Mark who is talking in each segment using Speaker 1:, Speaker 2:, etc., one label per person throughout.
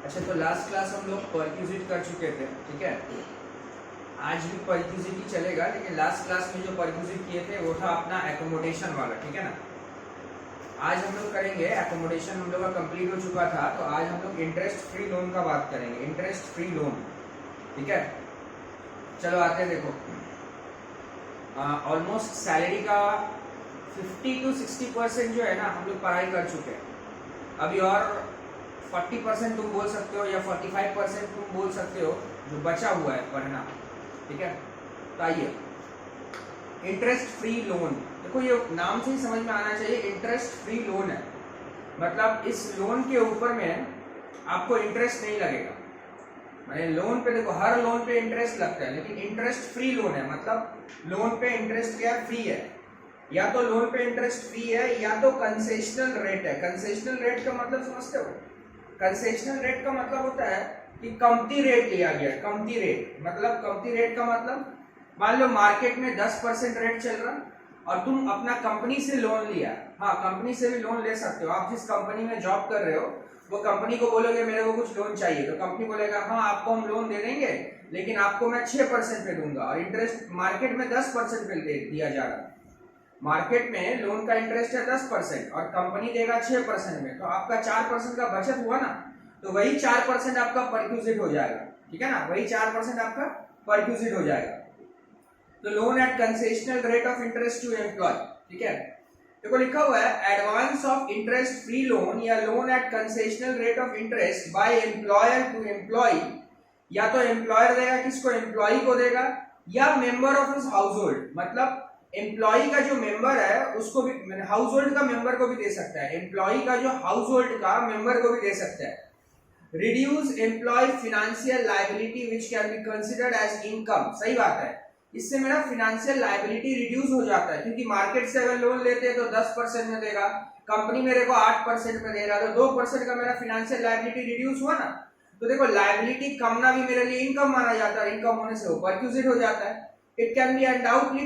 Speaker 1: अच्छा, तो last class हम लोग परक्यूजिट कर चुके थे, ठीक है। आज भी परक्यूजिट ही चलेगा, लेकिन लास्ट क्लास में जो परक्यूजिट किए थे वो था अपना एकोमोडेशन वाला, ठीक है ना। आज हम लोग करेंगे एकोमोडेशन, हम लोग का कंप्लीट हो चुका था, तो आज हम लोग इंटरेस्ट फ्री लोन का बात करेंगे, इंटरेस्ट फ्री लोन, ठीक है। चलो आते हैं, देखो ऑलमोस्ट सैलरी का 50 to 60% जो है ना हम लोग पढ़ाई कर चुके हैं। अभी और 40% तुम बोल सकते हो या 45% तुम बोल सकते हो जो बचा हुआ है पढ़ना, ठीक है। तो आइए, इंटरेस्ट फ्री लोन, देखो ये नाम से ही समझ में आना चाहिए, इंटरेस्ट फ्री लोन है, मतलब इस लोन के ऊपर में आपको इंटरेस्ट नहीं लगेगा। मैंने लोन पे, देखो हर लोन पे इंटरेस्ट लगता है, लेकिन इंटरेस्ट फ्री लोन है, मतलब लोन पे इंटरेस्ट क्या फ्री है। या तो लोन पे इंटरेस्ट फ्री है या तो कंसेशनल रेट है। कंसेशनल रेट का मतलब समझते हो? कंसेशनल रेट का मतलब होता है कि कमती रेट लिया गया। कमती रेट मतलब, कमती रेट का मतलब, मान लो मार्केट में 10% रेट चल रहा और तुम अपना कंपनी से लोन लिया। हाँ, कंपनी से भी लोन ले सकते हो। आप जिस कंपनी में जॉब कर रहे हो वो कंपनी को बोलोगे मेरे को कुछ लोन चाहिए, तो कंपनी बोलेगा हाँ आपको हम लोन दे देंगे, लेकिन आपको मैं 6% पे दूंगा, और इंटरेस्ट मार्केट में 10% पे दिया जा रहा है। मार्केट में लोन का इंटरेस्ट है 10% और कंपनी देगा 6% में, तो आपका 4% का बचत हुआ ना, तो वही 4% आपका परक्यूजिट हो जाएगा, ठीक है ना। वही 4% आपका परक्यूजिट हो जाएगा। तो loan at concessional rate of interest to employee, ठीक है। देखो लिखा हुआ है advance of interest free loan या loan at concessional rate of interest by employer to employee. या तो एम्प्लॉयर देगा, किसको? एम्प्लॉय को देगा, या member of his household, मतलब एम्प्लॉय का जो मेंबर है उसको भी, हाउस होल्ड का मेंबर को भी दे सकता है, एम्प्लॉय का जो हाउस होल्ड का मेंबर को भी दे सकता है। Reduce employ financial liability which can be considered as income, सही बात है। इससे मेरा फाइनेंशियल लायबिलिटी रिड्यूस हो जाता है, क्योंकि मार्केट से अगर लोन लेते हैं तो 10% में देगा, कंपनी मेरे को 8% में दे रहा, तो 2% का मेरा फाइनेंशियल लायबिलिटी रिड्यूस हुआ ना। तो देखो लायबिलिटी कमना भी मेरे लिए इनकम माना जाता है, इनकम होने से वो परक्यूजिट हो जाता है। It can be undoubtedly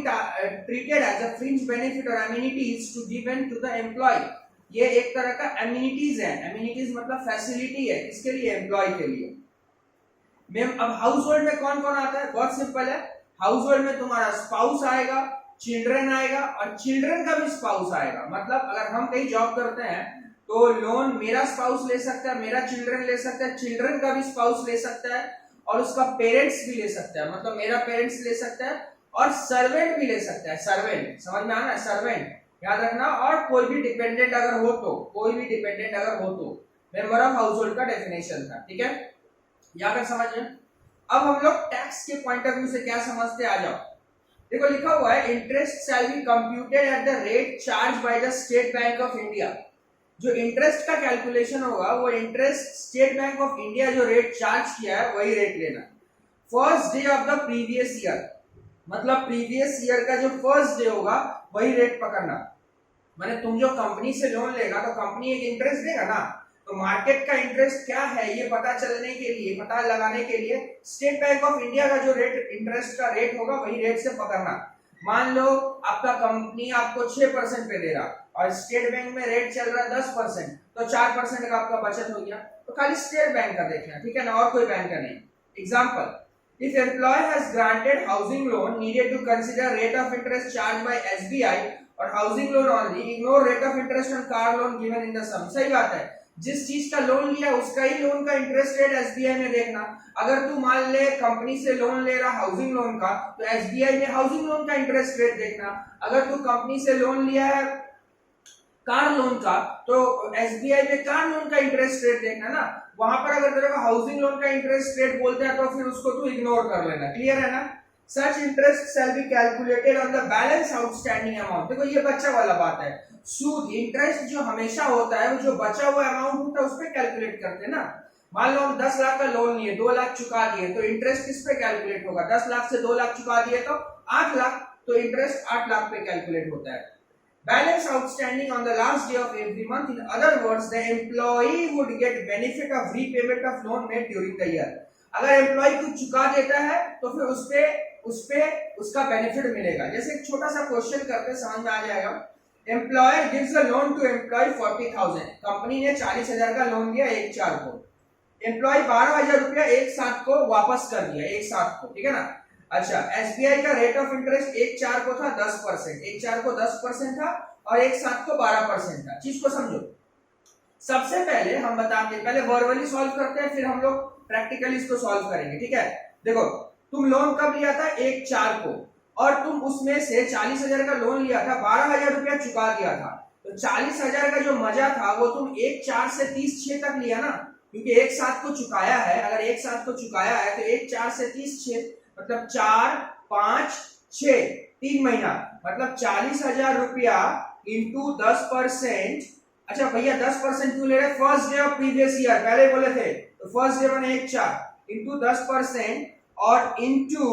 Speaker 1: treated as a fringe benefit or amenities to given to the employee. ये एक तरह का amenities है। amenities मतलब फैसिलिटी है, किसके लिए? एम्प्लॉय के लिए। मैम अब हाउस होल्ड में कौन कौन आता है? बहुत सिंपल है। हाउस होल्ड में तुम्हारा स्पाउस आएगा, चिल्ड्रन आएगा, और चिल्ड्रन का भी स्पाउस आएगा। मतलब अगर हम कहीं जॉब करते हैं तो लोन मेरा स्पाउस ले सकता है, मेरा चिल्ड्रन ले सकता है, चिल्ड्रन का भी स्पाउस ले सकता है, और उसका पेरेंट्स भी ले सकता है, मतलब मेरा पेरेंट्स ले सकता है, और सर्वेंट भी ले सकता है। सर्वेंट समझ में आना है, सर्वेंट याद रखना। और कोई भी डिपेंडेंट अगर हो तो, कोई भी डिपेंडेंट अगर हो तो, मेंबर ऑफ हाउस होल्ड का डेफिनेशन था, ठीक है। यहाँ तक समझ में। अब हम लोग टैक्स के पॉइंट ऑफ व्यू से क्या समझते, आ जाओ। देखो लिखा हुआ है interest shall be computed at the rate charge by the state bank of India. जो इंटरेस्ट का कैलकुलेशन होगा वो interest state bank of India जो रेट चार्ज किया है वही रेट लेना। First day of the previous year, मतलब प्रीवियस ईयर का जो फर्स्ट डे होगा वही रेट पकड़ना। माने तुम जो कंपनी से लोन लेगा तो कंपनी एक इंटरेस्ट देगा ना, तो मार्केट का इंटरेस्ट क्या है ये पता चलने के लिए, पता लगाने के लिए स्टेट बैंक ऑफ इंडिया का जो रेट, इंटरेस्ट का रेट होगा वही रेट से पकड़ना। मान लो आपका कंपनी आपको 6% पे दे रहा और स्टेट बैंक में रेट चल रहा है 10%, तो 4% का आपका बचत हो गया। तो खाली स्टेट बैंक का देखना, ठीक है ना, और कोई बैंक का नहीं। Example, if employer has granted housing loan needed to consider rate of interest charged by SBI और housing loan only, ignore rate of interest on car loan given in the sum। सही बात है, जिस चीज का loan लिया उसका ही loan का इंटरेस्ट रेट एसबीआई में देखना। अगर तू मान ले कंपनी से लोन ले रहा हाउसिंग लोन का, तो एसबीआई में हाउसिंग लोन का इंटरेस्ट रेट देखना। अगर तू कंपनी से लोन लिया है कार लोन का, तो एसबीआई में कार लोन का इंटरेस्ट रेट देखना ना। वहां पर अगर तेरे को हाउसिंग लोन का इंटरेस्ट रेट बोलते हैं तो फिर उसको तू इग्नोर कर लेना। क्लियर है ना। Such interest shall be calculated on the balance outstanding amount. देखो ये बच्चा वाला बात है, सूद इंटरेस्ट जो हमेशा होता है वो जो बचा हुआ अमाउंट होता है उस पे कैलकुलेट करते हैं ना। मान लो हम 10 लाख का लोन लिए, 2 लाख चुका दिए, तो इंटरेस्ट किस पे कैलकुलेट होगा? 10 लाख से 2 लाख चुका दिए तो 8 लाख, तो इंटरेस्ट 8 लाख पे कैलकुलेट होता है। Balance outstanding on the last day of every month. In other words, the employee would get benefit of repayment of loan made during the year. अगर एम्प्लॉय कुछ चुका देता है तो फिर उस पे उसका बेनिफिट मिलेगा। जैसे एक छोटा सा क्वेश्चन करते समझ में आ जाएगा। Employer gives a loan to employ 40,000, company ने 40,000 का लोन दिया 1/4 को, एम्प्लॉय 12,000 रुपया एक साथ को वापस कर दिया, एक साथ को, ठीक है ना। अच्छा, एसबीआई का रेट ऑफ इंटरेस्ट 1/4 को था 10%, 1/4 को 10% था और एक साथ को 12% था। चीज को समझो, सबसे पहले हम बताएंगे, पहले वर्बली सॉल्व करते हैं, फिर हम लोग प्रैक्टिकली इसको सॉल्व करेंगे, ठीक है। देखो, तुम लोन कब लिया था 1/4 को, और तुम उसमें से 40,000 का लोन लिया था, 12,000 रुपया चुका दिया था, तो 40,000 का जो मजा था वो तुम 1/4 से 30/6 तक लिया ना, क्योंकि एक साथ को चुकाया है। अगर एक साथ को चुकाया है तो 1/4 से 30/6 मतलब 4, 5, 6, 3 महीना, मतलब 40,000 रुपया इंटू 10%। अच्छा भैया 10% क्यों ले रहे? First day of previous year, पहले बोले थे, तो फर्स्ट डे बने 1/4 इंटू 10% और इंटू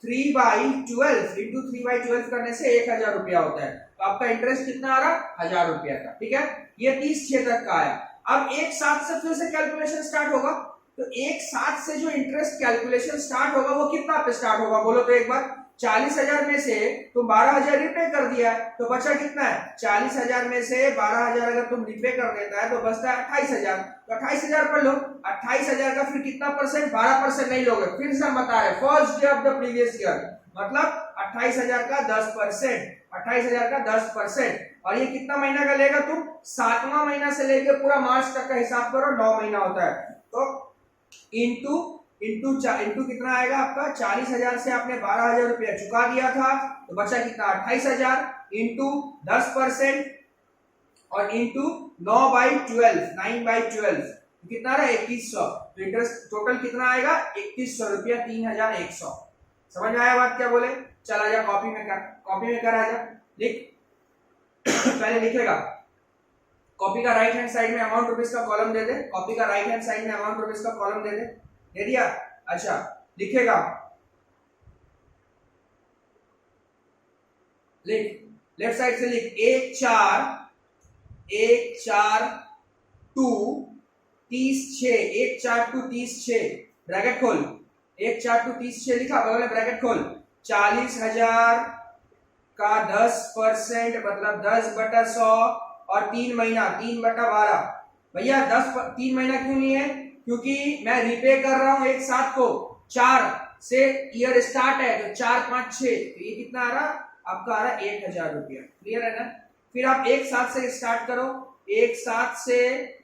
Speaker 1: 3/12, इंटू 3/12 करने से 1,000 रुपया होता है। तो आपका इंटरेस्ट कितना आ रहा? 1,000 रुपया का, ठीक है। ये 30/6 तक का आया। अब एक साथ से फिर से कैलकुलेशन स्टार्ट होगा, तो एक साथ से जो इंटरेस्ट कैलकुलेशन स्टार्ट होगा वो कितना पे स्टार्ट होगा बोलो तो एक बार। 40,000 में से तुम 12,000 रिपे कर दिया है, तो बचा कितना है? 40,000 में से 12,000 अगर तुम रिपे कर देता है तो बचता है 28,000, तो 28,000 पर लो। 28,000 का फिर कितना परसेंट? 12% नहीं लोगे, फिर से हम बता रहे first day of the previous year, मतलब 28,000 का 10%, 28,000 का 10%। और ये कितना महीना का लेगा तुम? 7वां महीना से लेके पूरा मार्च तक का हिसाब करो, 9 महीना होता है। तो इंटू कितना आएगा आपका? 40,000 से आपने 12,000 रुपया चुका दिया था, तो बचा कितना? 28,000 इंटू 10% और इंटू 9/12 कितना रहा? 2100। तो इंटरेस्ट टोटल कितना आएगा? 2100 रुपया, 3,100। समझ में आया बात क्या बोले? चला जा कॉपी में कर, कॉपी में कर, आजा लिख। पहले लिखेगा, कॉपी का राइट हैंड साइड में अमाउंट रुपीस का कॉलम दे दे, कॉपी का राइट हैंड साइड में अमाउंट रुपीस का कॉलम दे दिया। अच्छा, लिखेगा, लिख, लेफ्ट साइड से लिख 1/4 टू 30/6, 1/4 टू 30/6, ब्रैकेट खोल, 1/4 टू 30/6 लिखा, बगल में ब्रैकेट खोल। 40,000 का 10% मतलब 10/100 और 3 महीना 3/12। भैया 3 महीना क्यों नहीं है? क्योंकि मैं रिपे कर रहा हूं एक साथ को, 4 से ईयर स्टार्ट है, तो 4, 5, 6, तो ये कितना आ रहा? आपका आ रहा 1,000 रुपया। क्लियर है ना? फिर आप एक साथ से स्टार्ट करो, एक साथ से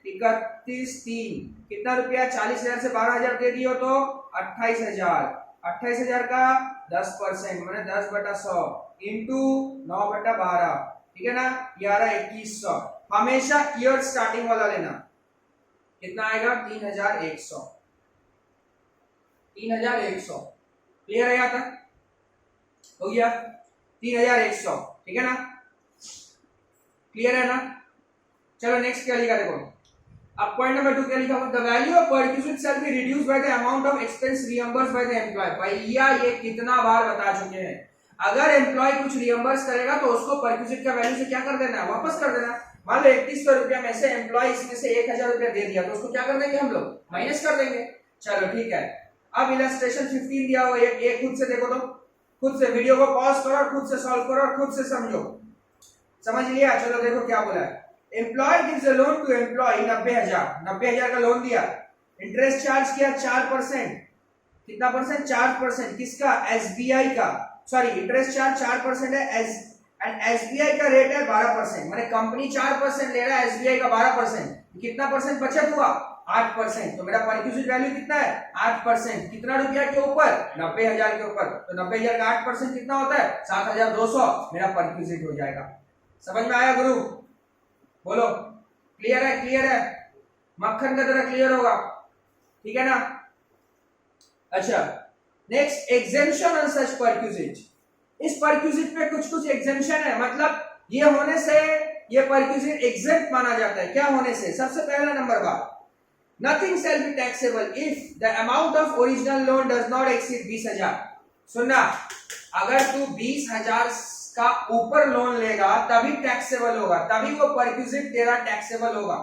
Speaker 1: 31/3 कितना रुपया? 40,000 से 12,000 दे दियो तो 28,000, 28,000 का 10% मैंने 10/100 इंटू 9/12, ठीक है ना। ये आ रहा 2100। हमेशा ईयर स्टार्टिंग वाला लेना। कितना आएगा? 3,100, 3,100। क्लियर है? यहां तक हो गया? 3,100, ठीक है ना? क्लियर है ना? चलो नेक्स्ट क्या लिखा देखो, अब पॉइंट नंबर 2 क्या लिखा हुआ? The value of perquisite shall be reduced by the amount of expense reimbursed by the employee. भैया ये कितना बार बता चुके हैं, अगर एम्प्लॉय कुछ रियम्बर्स करेगा तो उसको परक्यूजिट का वैल्यू से क्या कर देना है? वापस कर देना। मान लो 3100 रुपया में से एम्प्लॉय इसमें से 1,000 रुपया दे दिया, तो उसको क्या कर देंगे हम लोग? माइनस कर देंगे। चलो ठीक है। अब इलस्ट्रेशन 15 दिया हुआ है, एक खुद से देखो, तो खुद से वीडियो को पॉज करो और खुद से सॉल्व करो और खुद से समझो। समझ लिया? चलो देखो क्या बोला है। Employ gives a loan to employ 90,000 का लोन दिया, इंटरेस्ट चार्ज किया 4%। कितना परसेंट? 4%। किसका? एसबीआई का। सॉरी, इंटरेस्ट चार्ज 4% है, एंड एसबीआई का रेट है 12%, माने कंपनी 4% ले रहा है, एसबीआई का 12%। कितना परसेंट बचत हुआ? 8%। तो मेरा परक्यूजिट वैल्यू कितना है? 8%। कितना रुपया के ऊपर? 90,000 के ऊपर। तो 90,000 का 8% कितना होता है? 7,200। मेरा परक्यूजिट हो जाएगा। समझ में आया गुरु? बोलो क्लियर है? क्लियर है? मक्खन का तरह क्लियर होगा, ठीक है ना? अच्छा, next exemption on such perquisite. इस परक्यूजिट पे कुछ कुछ एग्जेम्पशन है, मतलब ये होने से ये परक्यूजिट एग्जेम्प्ट माना जाता है। क्या होने से? सबसे पहला नंबर बात, nothing shall be taxable if the amount of original loan does not exceed 20,000। सुनना, अगर तू 20,000 का ऊपर लोन लेगा तभी टैक्सेबल होगा, तभी वो परक्यूजिट तेरा टैक्सेबल होगा।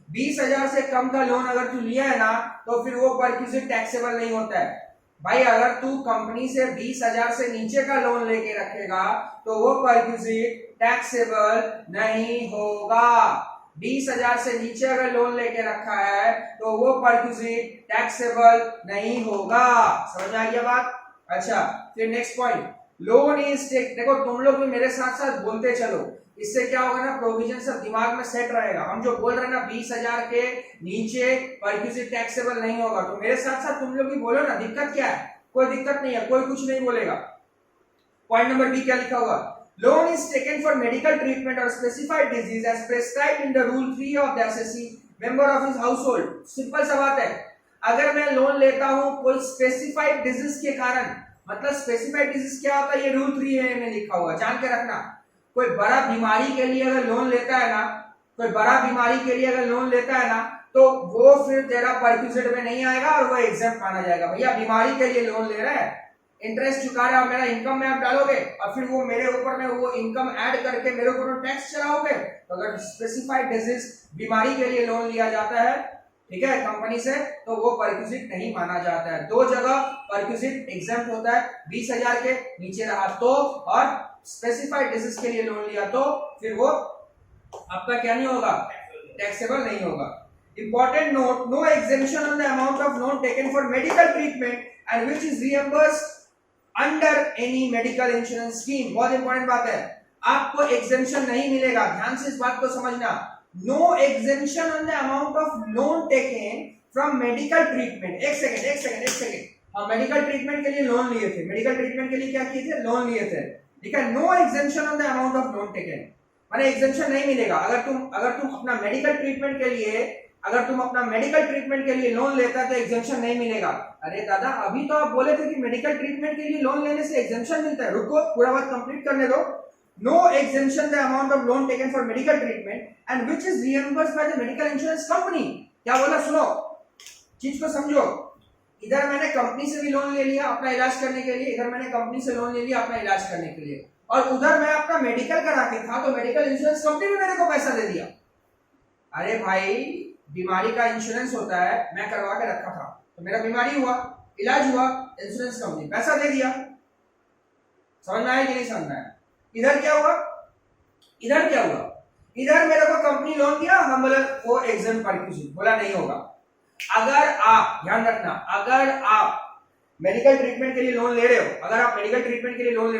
Speaker 1: 20,000 से कम का लोन अगर तू लिया है ना, तो फिर वो परक्यूजिट टैक्सेबल नहीं होता है। भाई अगर तू कंपनी से 20,000 से नीचे का लोन लेके रखेगा तो वो परक्यूजिट टैक्सेबल नहीं होगा। 20,000 से नीचे अगर लोन लेके रखा है तो वो परक्विजिट टैक्सेबल नहीं होगा। समझ में आ गया बात? अच्छा, फिर next point, loan is take. देखो तुम लोग भी मेरे साथ साथ बोलते चलो, इससे क्या होगा ना, प्रोविजन सब दिमाग में सेट रहेगा। हम जो बोल रहे हैं ना 20,000 के नीचे परक्विजिट टैक्सेबल नहीं होगा, तो मेरे साथ साथ तुम लोग भी बोलो ना, दिक्कत क्या है? कोई दिक्कत नहीं है, कोई कुछ नहीं बोलेगा। पॉइंट नंबर बी क्या लिखा हुआ? Loan is taken for medical treatment और specified disease as prescribed in the rule 3 of the SSC member of his household. Simple सा बात है, अगर मैं लोन लेता हूं कोई स्पेसिफाइड डिजीज के कारण, मतलब स्पेसिफाइड डिजीज क्या होता है ये रूल 3 है में लिखा हुआ, जान के रखना। कोई बड़ा बीमारी के लिए अगर लोन लेता है ना, कोई बड़ा बीमारी के लिए अगर लोन लेता है ना, तो वो फिर तेरा परक्विजिट में नहीं आएगा और वो एग्जेम्प्ट माना जाएगा। भैया बीमारी के लिए लोन ले रहा है, इंटरेस्ट चुका रहा है, मेरा इनकम में आप डालोगे और फिर वो मेरे ऊपर में वो इनकम ऐड करके मेरे ऊपर टैक्स चलाओगे। तो अगर स्पेसिफाइड डिजीज बीमारी के लिए लोन लिया जाता है, ठीक है, कंपनी से, तो वो परक्विजिट नहीं माना जाता है। दो जगह परक्विजिट एग्जेम्प्ट होता है, 20,000 के नीचे रहा तो, और स्पेसिफाइड डिजीज के लिए लोन लिया तो फिर वो आपका क्या नहीं होगा, टैक्सेबल नहीं होगा। Important note, no exemption on the amount of loan taken for medical treatment and which is reimbursed under any medical insurance scheme. बहुत इंपॉर्टेंट बात है, आपको एग्जेम्पशन नहीं मिलेगा, ध्यान से इस बात को समझना। No exemption on the amount of loan taken from medical treatment. एक सेकंड, हम मेडिकल ट्रीटमेंट के लिए लोन लिए थे, मेडिकल ट्रीटमेंट के लिए क्या किए थे, लोन लिए थे, ठीक है। No exemption on the amount of loan taken, माने एग्जेम्पशन नहीं मिलेगा। अगर तुम अपना मेडिकल ट्रीटमेंट के लिए लोन लेता है तो एग्जेम्पशन नहीं मिलेगा। अरे दादा, अभी तो आप बोले थे कि मेडिकल ट्रीटमेंट के लिए लोन लेने से एग्जेम्पशन मिलता है। रुको, पूरा बात कंप्लीट करने दो। No exemption the amount of loan taken for medical treatment and which is reimbursed by the medical insurance company. क्या बोला, सुनो, चीज को समझो। इधर मैंने कंपनी से भी लोन ले लिया अपना इलाज करने के लिए, इधर मैंने कंपनी से लोन ले लिया अपना इलाज करने के लिए, और उधर मैं अपना मेडिकल करा के था तो मेडिकल इंश्योरेंस कंपनी ने मेरे को पैसा दे दिया। अरे भाई, बीमारी का इंश्योरेंस होता है, मैं करवा के रखा था, तो मेरा बीमारी हुआ, इलाज हुआ, इंश्योरेंस कंपनी पैसा दे दिया। समझ में आया कि नहीं समझ में आया? इधर क्या हुआ, इधर मेरे को कंपनी लोन दिया, हम बोले वो एग्जाम परक्विजिट, बोला नहीं होगा। अगर आप ध्यान रखना, अगर आप मेडिकल ट्रीटमेंट के लिए लोन ले रहे हो,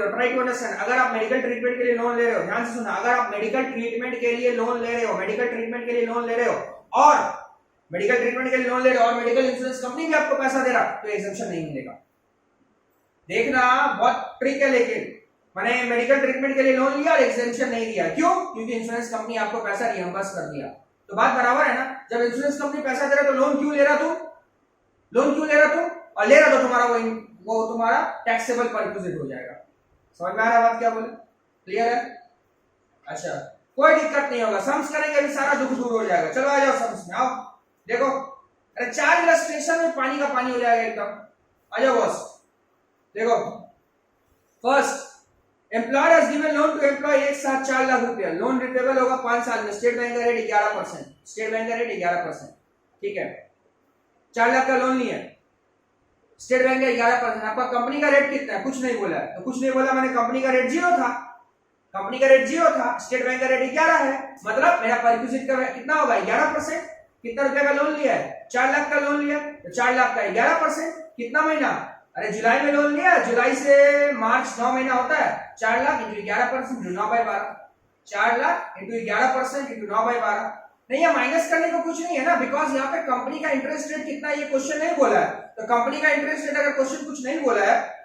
Speaker 1: ट्राई टू अंडरस्टैंड, अगर आप मेडिकल ट्रीटमेंट के लिए लोन ले रहे हो, ध्यान से सुना, अगर आप मेडिकल ट्रीटमेंट के लिए लोन ले रहे हो, और मेडिकल इंश्योरेंस कंपनी भी आपको पैसा दे रहा, तो एग्जेम्पशन नहीं मिलेगा। देखना, बहुत ट्रिक है, लेकिन मैंने मेडिकल ट्रीटमेंट के लिए लोन लिया और एग्जेम्पशन नहीं दिया, क्यों? क्योंकि इंश्योरेंस कंपनी आपको पैसा रियम्बर्स कर दिया। तो बात बराबर है ना? जब इंश्योरेंस कंपनी पैसा दे रहा तो लोन क्यों ले रहा तू? और ले रहा तो तुम्हारा वो तुम्हारा टैक्सेबल परक्विजिट हो जाएगा। समझ में आ रहा बात क्या बोले? क्लियर है? अच्छा, कोई दिक्कत नहीं होगा, सम्स करेंगे अभी सारा दुख दूर हो जाएगा। चलो आ जाओ सम्स में, आओ देखो। अरे 4 इलस्ट्रेशन में पानी का पानी हो जाएगा एकदम। आ जाओ बॉस, देखो। First, employer has given loan to employ, एक साथ 4 लाख रुपया, लोन रिपेबल होगा 5 साल में। स्टेट बैंक का रेट 11%, ठीक है। 4 लाख का लोन लिया, स्टेट बैंक का 11%। आपका कंपनी का रेट कितना है? कुछ नहीं बोला है, तो कुछ नहीं बोला मैंने, कंपनी का रेट 0 था, स्टेट बैंक का रेट 11 है, मतलब मेरा परक्विजिट का कितना होगा? 11%। कितना रुपए का लोन लिया है? 4 लाख का लोन लिया, तो 4 लाख का 11%, कितना महीना? अरे जुलाई में लोन लिया, जुलाई से मार्च 9 महीना होता है, 4 lakh into 11% 9/12, 4 lakh into 11% into 9/12। नहीं, ये माइनस करने को कुछ नहीं है ना, बिकॉज यहाँ पे कंपनी का इंटरेस्ट रेट कितना ये क्वेश्चन नहीं बोला है। तो कंपनी का इंटरेस्ट रेट अगर क्वेश्चन कुछ नहीं बोला है,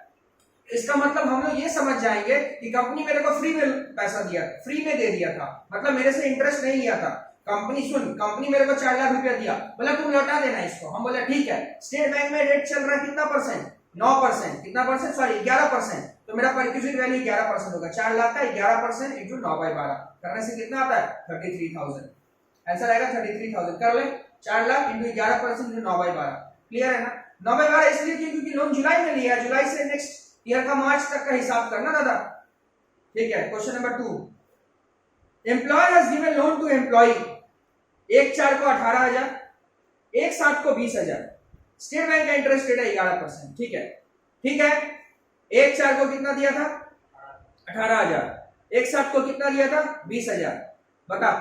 Speaker 1: इसका मतलब हम लोग ये समझ जाएंगे कि कंपनी मेरे को फ्री में पैसा दिया, फ्री में दे दिया था, मतलब मेरे से इंटरेस्ट नहीं लिया था। कंपनी मेरे को 4 लाख रुपया दिया, बोला तुम लौटा देना इसको। हम बोला ठीक है। स्टेट बैंक में रेट चल रहा है कितना परसेंट? 9%। कितना परसेंट? सॉरी 11%। तो मेरा परक्विजिट वैल्यू 11% होगा। 4 लाख का 11% इंटू 9/12 करने से कितना आता है? 33,000। आंसर आएगा 33,000। कर ले, 4 लाख इंटू 11% इंटू 9/12। क्लियर है ना? 9/12 इसलिए क्योंकि लोन जुलाई में लिया है, जुलाई से नेक्स्ट ईयर का मार्च तक का हिसाब करना दादा, ठीक है। Question number 2, employer has given loan to employee, 1/4 को 18,000, 1/7 को 20,000। स्टेट बैंक का इंटरेस्ट रेट है 11%, ठीक है। 1/4 को कितना दिया था? 18,000। एक साथ को कितना दिया था? 20,000। बता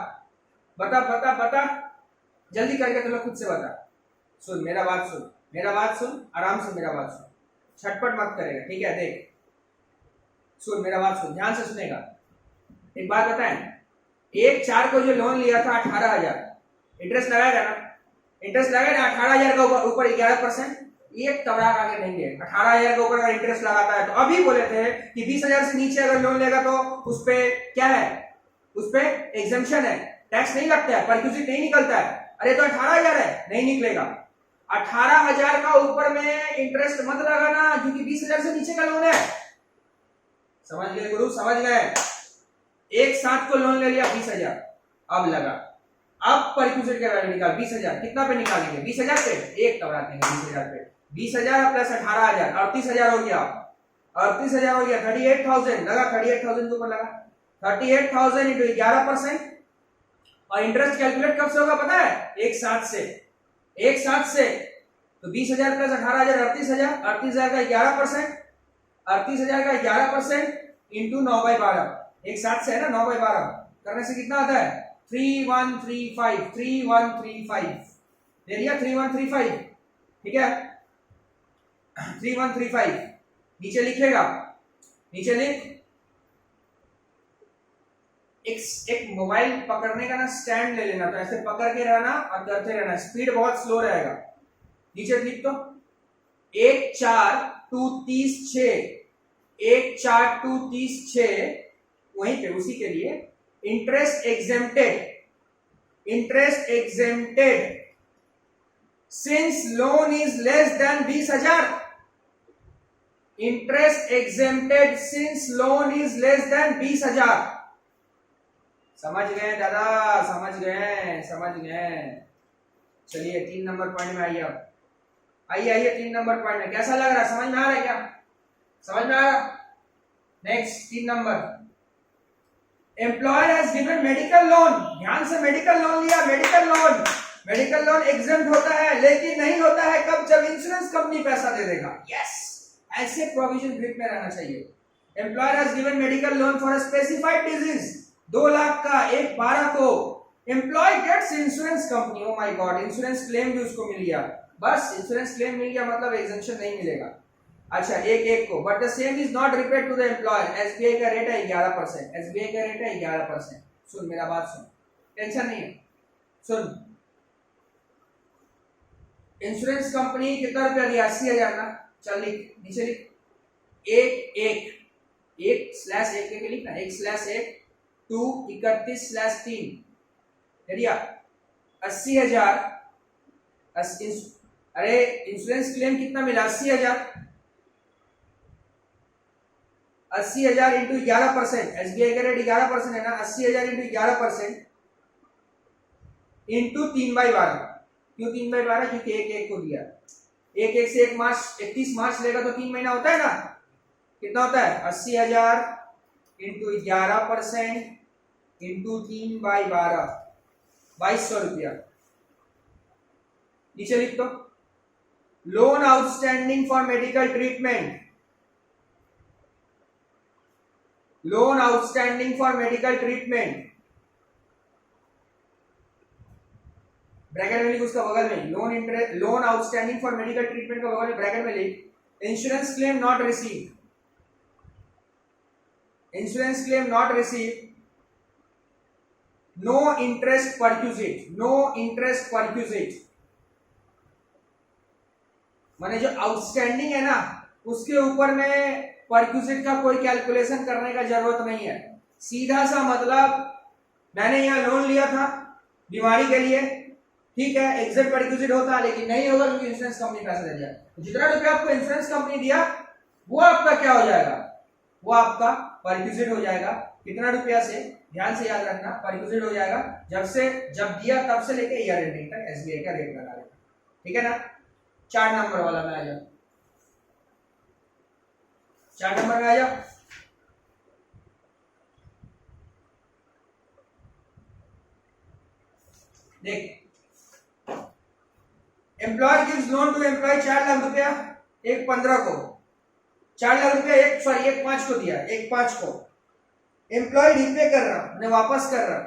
Speaker 1: बता बता बता, जल्दी करके तुम लोग खुद से बता। सुन मेरा बात सुन, मेरा बात सुन, आराम से मेरा बात सुन, छटपट मत करेगा, ठीक है? देख सुन मेरा बात सुन, ध्यान से सुनेगा। एक बात बताएं, 1/4 को जो लोन लिया था 18,000, इंटरेस्ट लगाएगा ना? इंटरेस्ट लगाएगा ना? 18,000 का ऊपर 11%, एक तबराक आगे नहीं है। 18,000 के ऊपर अगर इंटरेस्ट लगाता है तो अभी बोले थे कि 20,000 से नीचे अगर लोन लेगा तो उस पे क्या है? उस पे एग्जम्पशन है, टैक्स नहीं लगता है, परक्यूजिट नहीं निकलता है। अरे तो 18,000 है, नहीं निकलेगा। 18,000 का ऊपर में इंटरेस्ट मत लगाना, क्योंकि 20,000 से नीचे का लोन है। समझ गए गुरु? समझ गए? एक साथ को लोन ले लिया 20,000, अब लगा, अब परक्यूजिट का वैल्यू निकाल। 20,000 कितना पे निकालेंगे? 20,000 पे एक तबरात देंगे। 20,000 पे 20,000 प्लस 18,000 38,000 हो गया। 38,000 हो गया, 38,000 लगा। 38,000 के ऊपर लगा, 38,000 इंटू 11%। और इंटरेस्ट कैलकुलेट कब से होगा पता है? एक साथ से। एक साथ से तो 20,000 प्लस 18,000 38,000, 38,000 का 11%, 38,000 का 11% इंटू 9/12, एक साथ से है ना? 9/12 करने से कितना आता है? 3135, 3135 दे दिया, 3135, ठीक है? 3135 नीचे लिखेगा, नीचे लिख। एक मोबाइल पकड़ने का ना स्टैंड ले लेना, तो ऐसे पकड़ के रहना और करते रहना, स्पीड बहुत स्लो रहेगा। नीचे लिख तो 1/4 टू 30/6, 1/4 टू 30/6, वहीं पे उसी के लिए interest exempted, interest exempted since loan is less than 20,000, interest exempted since loan is less than 20,000। समझ गए दादा? समझ गए? समझ गए? चलिए 3 नंबर पॉइंट में आइए। आइए आइए 3 नंबर पॉइंट में कैसा लग रहा है? समझ में आ रहा है क्या? समझ में आ रहा? Next 3 number, employer has given medical loan. ध्यान से, मेडिकल लोन लिया, medical loan, medical loan exempt होता है, लेकिन नहीं होता है कब? जब इंश्योरेंस कंपनी पैसा दे देगा। यस, ऐसे प्रोविजन ग्रिप में रहना चाहिए। Employer has given medical loan for a specified disease, 2 lakh का 1/12 को। Employ gets insurance company, oh my God, insurance claim भी उसको मिल गया। बस इंश्योरेंस क्लेम मिल गया मतलब एग्जेम्पशन नहीं मिलेगा। अच्छा, 1/1 को, but the same is not repaid to the employer. SBI का रेट है 11%, एसबीआई का रेट है 11%। सुन मेरा बात सुन, टेंशन नहीं है, सुन। इंश्योरेंस कंपनी कितना रुपया दिया? 80,000 ना? चल लिख, नीचे लिख, 1/1 के लिखना, 1/1 टू 31/3 दिया 80,000। अरे इंश्योरेंस क्लेम कितना मिला? 80,000, 80,000 इंटू 11%, एसबीआई का रेट 11% है ना? 80,000 इंटू 11% इंटू 3/12। क्यों 3/12? क्योंकि 1/1 को दिया। 1/1 से 31 मार्च लेगा तो 3 महीना होता है ना? कितना होता है? 80,000 इंटू 11% इंटू 3/12, 2200 रुपया। नीचे लिख दो, loan outstanding for medical treatment, loan outstanding for medical treatment, bracket में लिख, उसका बगल में loan outstanding for medical treatment का बगल में ब्रैकेट में लिख, insurance claim not receive, insurance claim not receive, no interest perquisite, no interest perquisite. माने जो आउटस्टैंडिंग है ना, उसके ऊपर में परक्यूजिट का कोई कैलकुलेशन करने का जरूरत नहीं है। सीधा सा मतलब, मैंने यहाँ लोन लिया था बीमारी के लिए, ठीक है, एग्जैक्ट परक्यूजिट होता है, लेकिन नहीं होगा क्योंकि इंश्योरेंस कंपनी पैसा दे दिया। जितना रुपया आपको इंश्योरेंस कंपनी दिया वो आपका क्या हो जाएगा? वो आपका परक्यूजिट हो जाएगा। कितना रुपया से? ध्यान से याद रखना, परक्यूजिट हो जाएगा जब दिया तब से लेके ईयर एंडिंग तक एसबीआई का रेट लगा देगा, ठीक है ना? 4 नंबर वाला में आ जाओ, 4 नंबर में आ जाओ। देख, employer gives loan to employ 4 lakh रुपया 1/15 को, 4 लाख रुपया 1/5 को दिया, 1/5 को एम्प्लॉय रीपे कर रहा, मैंने वापस कर रहा,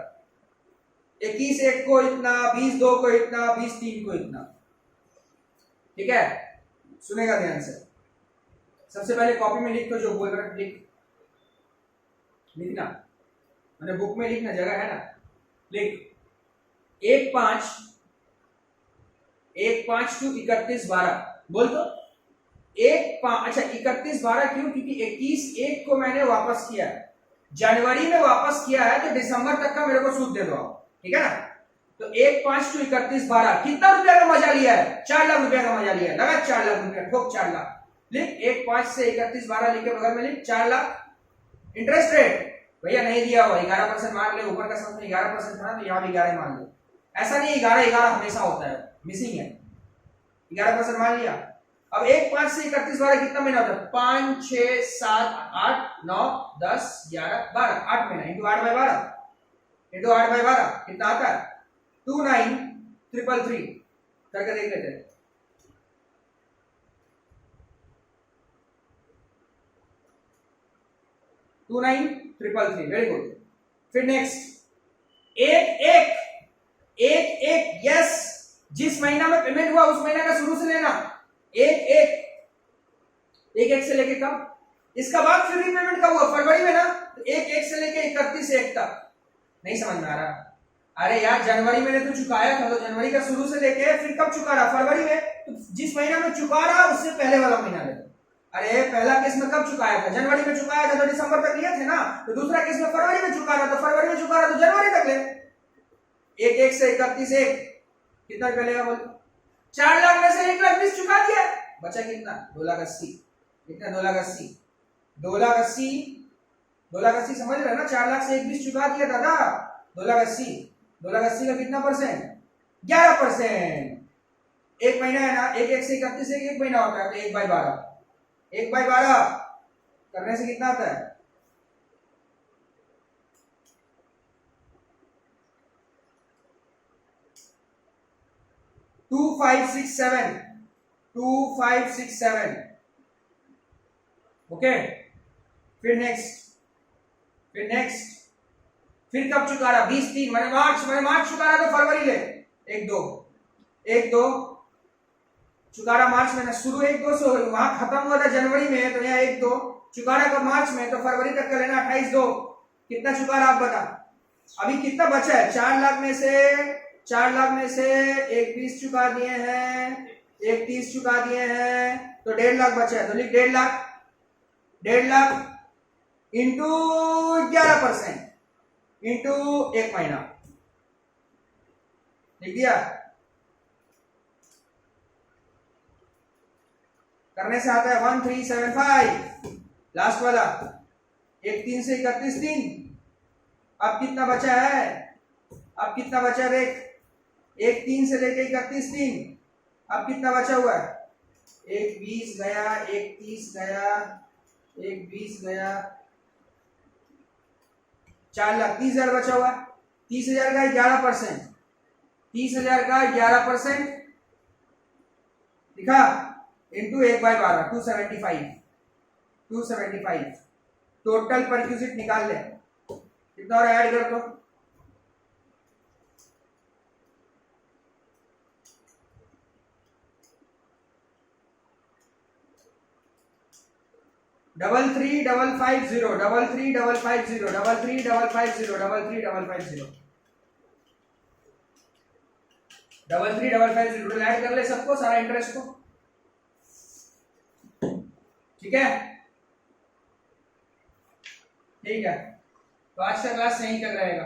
Speaker 1: 21/1 को इतना, 20/2 को इतना, 20/3 को इतना। ठीक है, सुनेगा ध्यान से। सबसे पहले कॉपी में लिख, तो जो बोल रहा लिखना, मैंने बुक में लिखना, जगह है ना, लिख 1/5 टू 31/12 बोल तो 1/5। अच्छा 31/12 क्यों? क्योंकि 21/1 को मैंने वापस किया, जनवरी में वापस किया है, तो दिसंबर तक का मेरे को सूद दे दो आप, ठीक है ना। तो 1/5 टू 31/12 कितना रुपया का मजा लिया है? 4 लाख रुपया का मजा लिया है, लगा 4 लाख रुपया, ठोक 4 लाख। लिख 1/5 से 31/12 लिख के बगल में लिख 4 लाख। इंटरेस्ट रेट भैया नहीं दिया हुआ, 11% मान ले, ऊपर का सब 11% था, तो यहाँ भी 11 मान लो। ऐसा नहीं 11 हमेशा होता है, मिसिंग है, 11% मान लिया। अब 1/5 से 31/12 कितना महीना होता है? 5, 6, 7, 8, 9, 10, 11, 12, 8 महीना इंटू 8/12 कितना आता है? 29,333 करके देख लेते हैं। 29,333, वेरी गुड। फिर नेक्स्ट एक यस, जिस महीना में पेमेंट हुआ उस महीना का शुरू से लेना, एक से लेके कब, इसका बाद फिर रीपेमेंट का हुआ फरवरी में ना, तो 1 से लेके 31/1 तक। नहीं समझ में आ रहा? अरे यार जनवरी में तो चुकाया था, तो जनवरी का शुरू से लेके फिर कब चुका रहा? फरवरी में, तो जिस महीना में चुका रहा उससे पहले वाला महीना ले। अरे पहला केस में कब चुकाया था? जनवरी में चुकाया था, तो दिसंबर तक लिए थे ना। तो दूसरा केस में फरवरी में चुका रहा, तो फरवरी में चुका रहा, तो जनवरी तक ले। 1 से 31/1 कितना मिलेगा बोल? 4 लाख में से 1,20,000 चुका दिया, बचा कितना? 2,80,000। कितना? 2,80,000। 2,80,000 समझ रहे ना? 4 लाख से 1,20,000 चुका दिया दादा, 2,80,000 का कितना परसेंट? 11%। एक महीना है ना, 1 से 31 एक महीना होता है, तो 1/12 करने से कितना आता है? 2567 ओके। फिर नेक्स्ट फिर कब चुका रहा? 20/3 मैंने मार्च चुका रहा, तो फरवरी ले 1/2 चुका रहा मार्च में, शुरू 1/2 से वहां खत्म हुआ था जनवरी में, तो यहाँ 1/2 चुका रहा कब? मार्च में, तो फरवरी तक का लेना 28/2। कितना चुका रहा आप बता? अभी कितना बचा है? 4 लाख में से 1,20,000 चुका दिए हैं, 1,30,000 चुका दिए हैं, तो 1.5 लाख बचा है। तो लिख 1.5 लाख इंटू 11% इंटू 1 महीना, लिख दिया। करने से आता है 1375, लास्ट वाला 1/3 से 31/3। अब कितना बचा है? देख 1/3 से लेके 31/3, अब कितना बचा हुआ है? 1/20 गया, 1/30 गया, 1/20 गया, 4 लाख 30,000 बचा हुआ है। 30,000 का 11%, 30,000 का 11% लिखा, इंटू 1/12 275 टोटल परक्यूजिट निकाल ले, कितना और ऐड कर दो। डबल 3,550 ऐड कर ले सबको, सारा इंटरेस्ट को, ठीक है। तो आज का क्लास यहीं तक रहेगा।